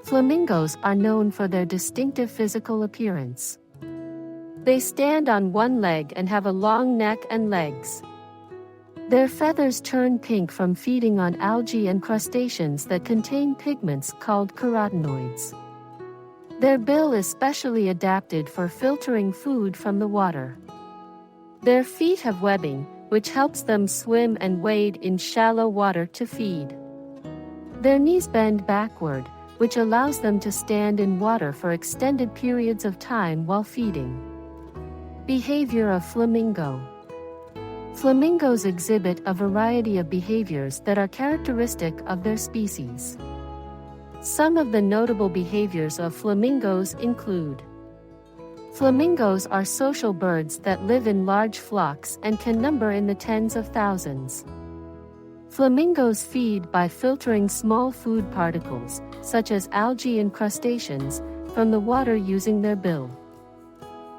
Flamingos are known for their distinctive physical appearance. They stand on one leg and have a long neck and legs. Their feathers turn pink from feeding on algae and crustaceans that contain pigments called carotenoids. Their bill is specially adapted for filtering food from the water. Their feet have webbing, which helps them swim and wade in shallow water to feed. Their knees bend backward, which allows them to stand in water for extended periods of time while feeding. Behavior of flamingo. Flamingos exhibit a variety of behaviors that are characteristic of their species. Some of the notable behaviors of flamingos include: flamingos are social birds that live in large flocks and can number in the tens of thousands. Flamingos feed by filtering small food particles, such as algae and crustaceans, from the water using their bill.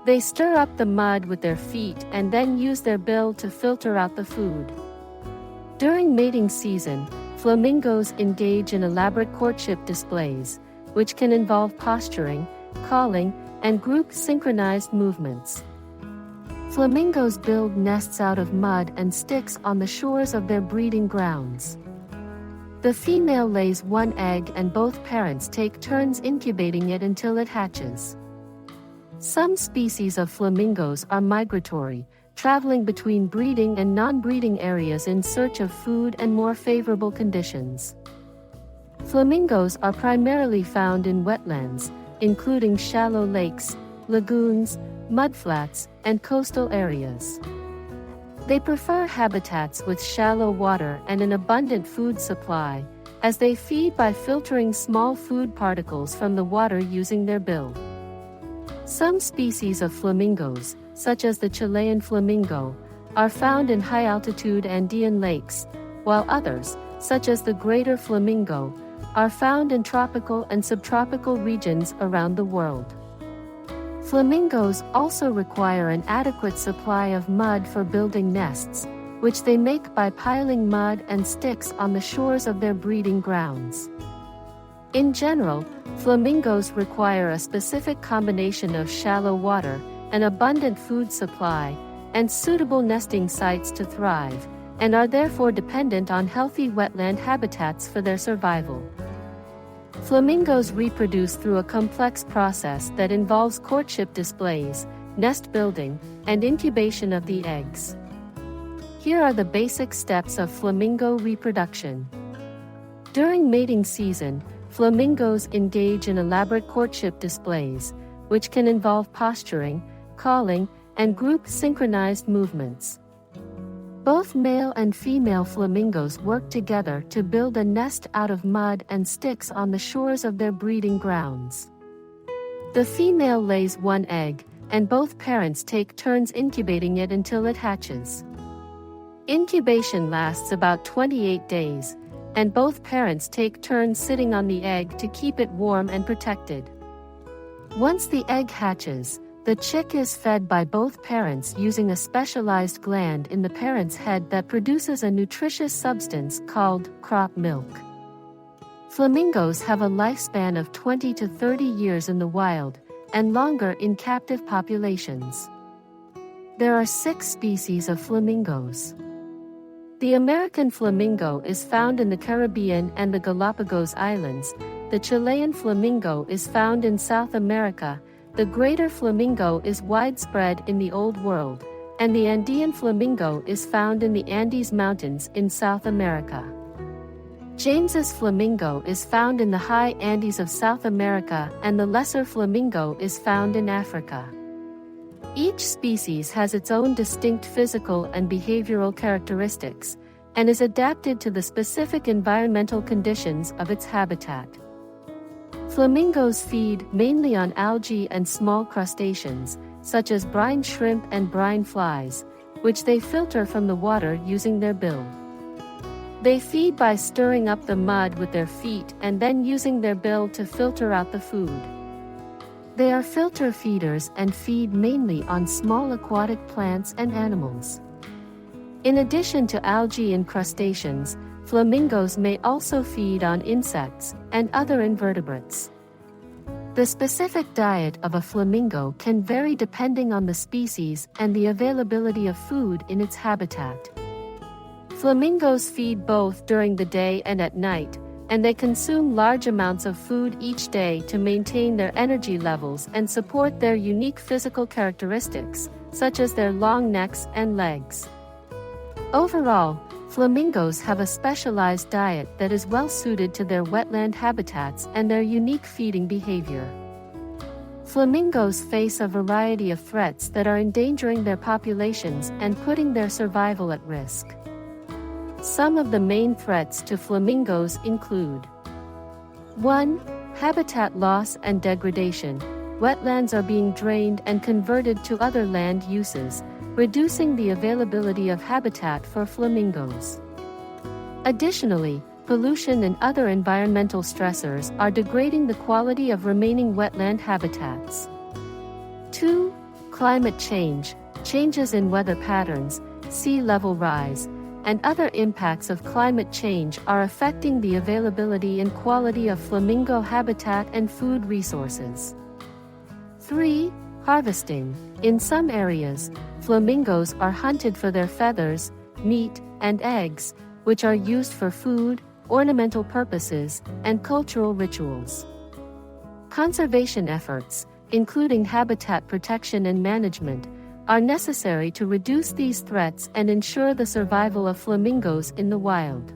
They stir up the mud with their feet and then use their bill to filter out the food. During mating season, flamingos engage in elaborate courtship displays, which can involve posturing, calling, and group synchronized movements. Flamingos build nests out of mud and sticks on the shores of their breeding grounds. The female lays one egg and both parents take turns incubating it until it hatches. Some species of flamingos are migratory, traveling between breeding and non-breeding areas in search of food and more favorable conditions. Flamingos are primarily found in wetlands, including shallow lakes, lagoons, mudflats, and coastal areas. They prefer habitats with shallow water and an abundant food supply, as they feed by filtering small food particles from the water using their bill. Some species of flamingos, such as the Chilean flamingo, are found in high-altitude Andean lakes, while others, such as the greater flamingo, are found in tropical and subtropical regions around the world. Flamingos also require an adequate supply of mud for building nests, which they make by piling mud and sticks on the shores of their breeding grounds. In general, flamingos require a specific combination of shallow water, an abundant food supply, and suitable nesting sites to thrive, and are therefore dependent on healthy wetland habitats for their survival. Flamingos reproduce through a complex process that involves courtship displays, nest building, and incubation of the eggs. Here are the basic steps of flamingo reproduction. During mating season, flamingos engage in elaborate courtship displays, which can involve posturing, calling, and group synchronized movements. Both male and female flamingos work together to build a nest out of mud and sticks on the shores of their breeding grounds. The female lays one egg, and both parents take turns incubating it until it hatches. Incubation lasts about 28 days, and both parents take turns sitting on the egg to keep it warm and protected. Once the egg hatches, the chick is fed by both parents using a specialized gland in the parent's head that produces a nutritious substance called crop milk. Flamingos have a lifespan of 20 to 30 years in the wild, and longer in captive populations. There are 6 species of flamingos. The American flamingo is found in the Caribbean and the Galapagos Islands. The Chilean flamingo is found in South America. The greater flamingo is widespread in the Old World, and the Andean flamingo is found in the Andes Mountains in South America. James's flamingo is found in the high Andes of South America, and the lesser flamingo is found in Africa. Each species has its own distinct physical and behavioral characteristics, and is adapted to the specific environmental conditions of its habitat. Flamingos feed mainly on algae and small crustaceans, such as brine shrimp and brine flies, which they filter from the water using their bill. They feed by stirring up the mud with their feet and then using their bill to filter out the food. They are filter feeders and feed mainly on small aquatic plants and animals. In addition to algae and crustaceans, flamingos may also feed on insects and other invertebrates. The specific diet of a flamingo can vary depending on the species and the availability of food in its habitat. Flamingos feed both during the day and at night, and they consume large amounts of food each day to maintain their energy levels and support their unique physical characteristics, such as their long necks and legs. Overall, flamingos have a specialized diet that is well suited to their wetland habitats and their unique feeding behavior. Flamingos face a variety of threats that are endangering their populations and putting their survival at risk. Some of the main threats to flamingos include: 1. Habitat loss and degradation. Wetlands are being drained and converted to other land uses, reducing the availability of habitat for flamingos. Additionally, pollution and other environmental stressors are degrading the quality of remaining wetland habitats. 2. Climate change. Changes in weather patterns, sea level rise, and other impacts of climate change are affecting the availability and quality of flamingo habitat and food resources. 3. Harvesting. In some areas, flamingos are hunted for their feathers, meat, and eggs, which are used for food, ornamental purposes, and cultural rituals. Conservation efforts, including habitat protection and management, are necessary to reduce these threats and ensure the survival of flamingos in the wild.